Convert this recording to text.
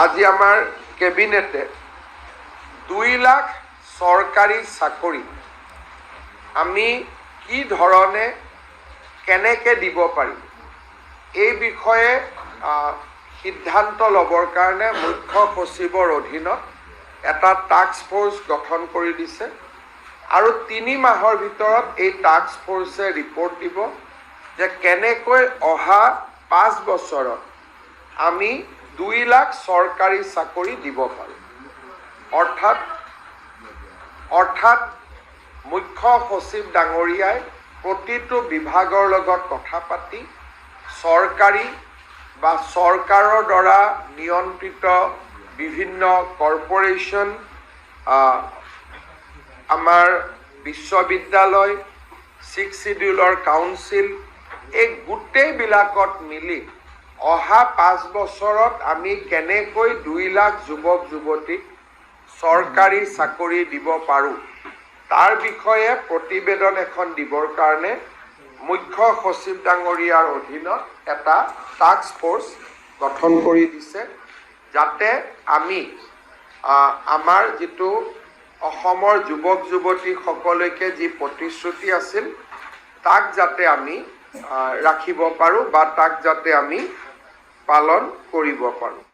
আজি আমাৰ কেবিনেটে 2 লাখ চৰকাৰী চাকৰি আমি কি ধৰণে কেনেকৈ দিব পাৰিম এই বিষয়ে সিদ্ধান্ত ল'বৰ কাৰণে মুখ্য সচিবৰ অধীনত এটা টাস্ক ফোৰ্স গঠন কৰি দিছে আৰু 3 মাহৰ ভিতৰত এই টাস্ক ফোৰ্সে ৰিপৰ্ট দিব যে কেনেকৈ অহা 5 বছৰত আমি 2 লাখ চৰকাৰী চাকৰি দিব পাৰোঁ। অৰ্থাৎ মুখ্য সচিব ডাঙৰীয়াই প্ৰতিটো বিভাগৰ লগত কথা পাতি চৰকাৰী বা চৰকাৰৰ দ্বাৰা নিয়ন্ত্ৰিত বিভিন্ন কৰ্পোৰেশ্যন আমাৰ বিশ্ববিদ্যালয় 6 শিডিউলৰ কাউন্সিল এই গোটেইবিলাকত মিলি অহা 5 বছৰত আমি কেনেকৈ 2 লাখ যুৱক যুৱতীক চৰকাৰী চাকৰি দিব পাৰোঁ তাৰ বিষয়ে প্ৰতিবেদন এখন দিবৰ কাৰণে মুখ্য সচিব ডাঙৰীয়াৰ অধীনত এটা টাস্ক ফোৰ্স গঠন কৰি দিছে যাতে আমি আমাৰ যেটো অসমৰ যুৱক যুৱতীসকলকে যি প্ৰতিশ্ৰুতি আছিল তাক যাতে আমি ৰাখিব পাৰোঁ বা তাক যাতে আমি পালন কৰিব পাৰোঁ।